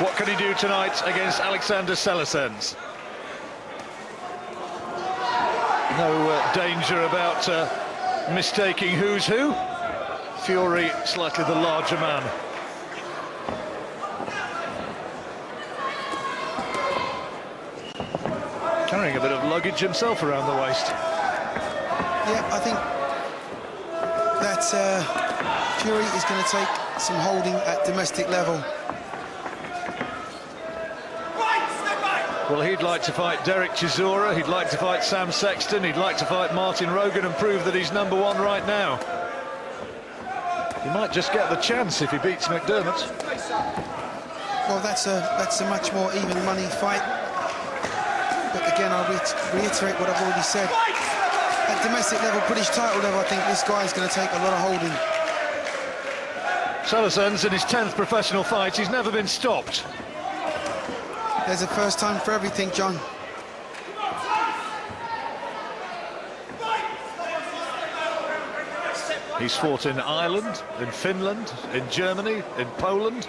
What can he do tonight against Aleksandrs Selezens? No danger about mistaking who's who. Fury, slightly the larger man. Carrying a bit of luggage himself around the waist. Yeah, I think that Fury is going to take some holding at domestic level. Well, he'd like to fight Derek Chisora, he'd like to fight Sam Sexton, he'd like to fight Martin Rogan and prove that he's #1 right now. He might just get the chance if he beats McDermott. Well, that's a much more even money fight. But again, I'll reiterate what I've already said. At domestic level, British title level, I think this guy's going to take a lot of holding. Selezens, in his 10th professional fight, he's never been stopped. There's a first time for everything, John. He's fought in Ireland, in Finland, in Germany, in Poland.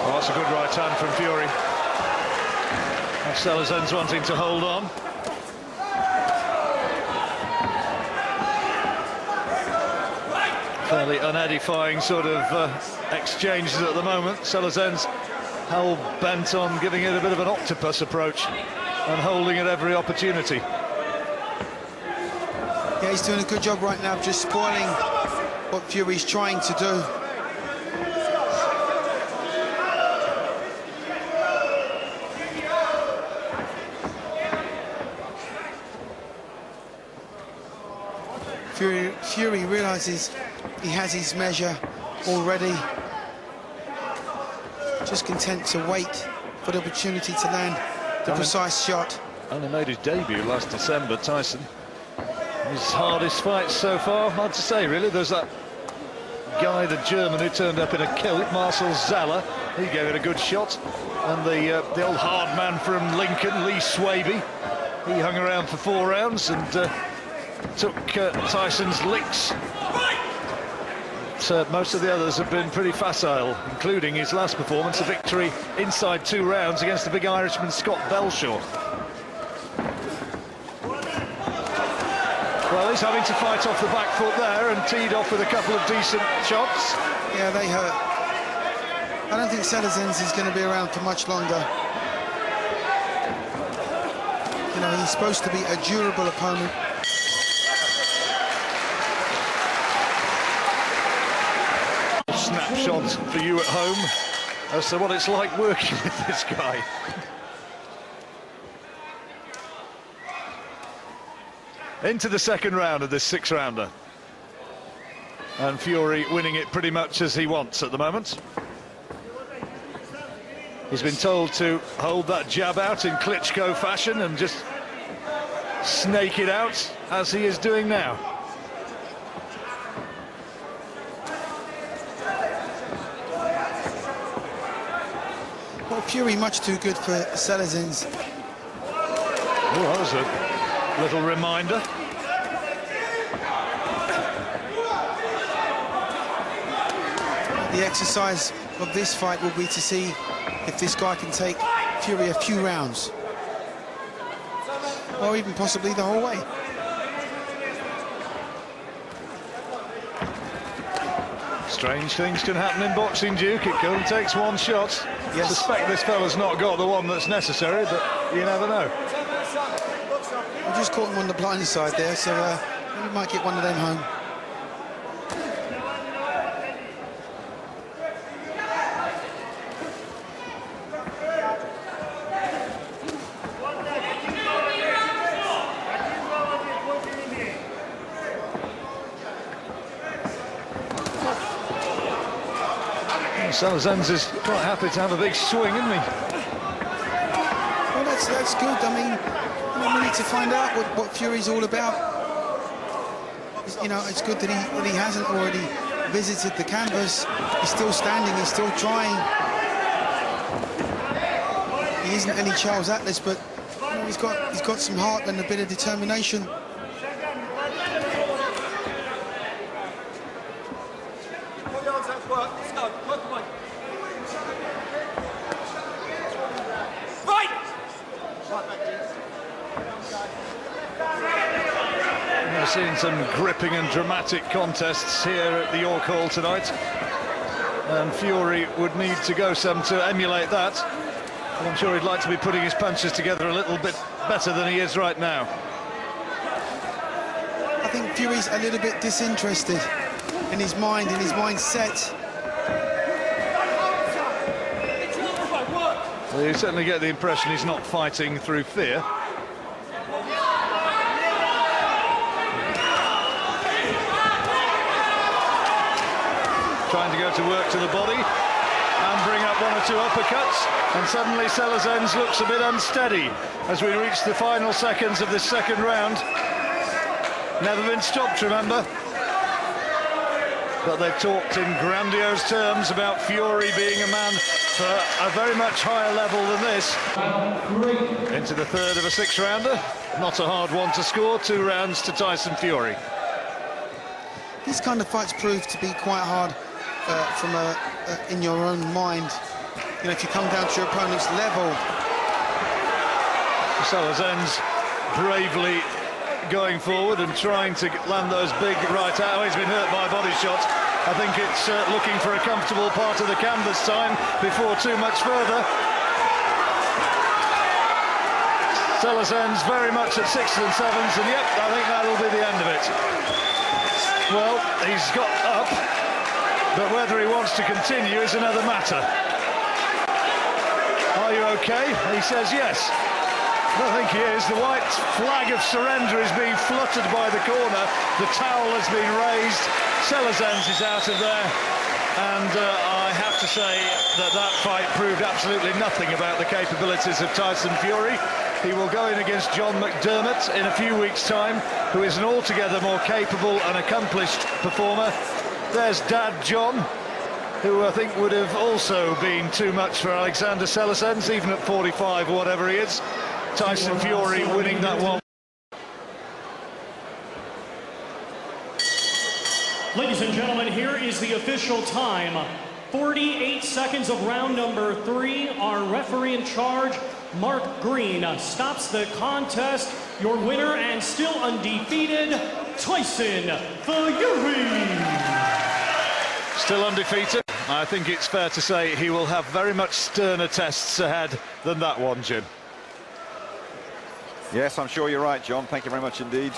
Oh, that's a good right hand from Fury. Selezens wanting to hold on. Fairly unedifying sort of exchanges at the moment. Selezens hell-bent on giving it a bit of an octopus approach and holding at every opportunity. Yeah, he's doing a good job right now of just spoiling what Fury's trying to do. Fury realizes he has his measure already. Just content to wait for the opportunity to land the precise shot. Only made his debut last December, Tyson. His hardest fights so far, hard to say really. There's that guy, the German, who turned up in a kilt, Marcel Zaller. He gave it a good shot. And the old hard man from Lincoln, Lee Swaby, he hung around for 4 rounds and took Tyson's licks. So most of the others have been pretty facile, including his last performance, a victory inside 2 rounds against the big Irishman Scott Belshaw. Well, he's having to fight off the back foot there and teed off with a couple of decent shots. Yeah, they hurt. I don't think Selezens is going to be around for much longer. You know, he's supposed to be a durable opponent. Snapshot for you at home as to what it's like working with this guy. Into the second round of this 6-rounder. And Fury winning it pretty much as he wants at the moment. He's been told to hold that jab out in Klitschko fashion and just snake it out as he is doing now. Well, Fury much too good for Selezens. Oh, that was a little reminder. The exercise of this fight will be to see if this guy can take Fury a few rounds. Or even possibly the whole way. Strange things can happen in boxing, Duke. It only takes 1 shot. Yes. I suspect this fella's not got the one that's necessary, but you never know. I just caught him on the blind side there, so we might get one of them home. Selezens is quite happy to have a big swing, isn't he? Well, that's good. I mean, we need to find out what Fury's all about. You know, it's good that he hasn't already visited the canvas. He's still standing, he's still trying. He isn't any Charles Atlas, but He's got some heart and a bit of determination. We've seen some gripping and dramatic contests here at the York Hall tonight, and Fury would need to go some to emulate that. I'm sure he'd like to be putting his punches together a little bit better than he is right now. I think Fury's a little bit disinterested in his mind, in his mindset. Well, you certainly get the impression he's not fighting through fear. Trying to go to work to the body and bring up one or two uppercuts, and suddenly Selezens looks a bit unsteady as we reach the final seconds of this second round. Never been stopped, remember. But they've talked in grandiose terms about Fury being a man for a very much higher level than this. Into the third of a six-rounder. Not a hard one to score, 2 rounds to Tyson Fury. These kind of fights prove to be quite hard in your own mind. You know, if you come down to your opponent's level. Selezens bravely going forward and trying to land those big right out. Oh, he's been hurt by a body shot. I think it's looking for a comfortable part of the canvas time before too much further. Selezens very much at 6s and 7s, and yep, I think that'll be the end of it. Well, he's got up, but whether he wants to continue is another matter. Are you okay? He says yes. I don't think he is. The white flag of surrender is being fluttered by the corner. The towel has been raised. Selezens is out of there. And I have to say that that fight proved absolutely nothing about the capabilities of Tyson Fury. He will go in against John McDermott in a few weeks' time, who is an altogether more capable and accomplished performer. There's Dad John, who I think would have also been too much for Aleksandrs Selezens, even at 45 or whatever he is. Tyson Fury winning that one. Ladies and gentlemen, here is the official time. 48 seconds of round number 3. Our referee in charge, Mark Green, stops the contest. Your winner and still undefeated, Tyson Fury. Still undefeated. I think it's fair to say he will have very much sterner tests ahead than that one, Jim. Yes, I'm sure you're right, John. Thank you very much indeed.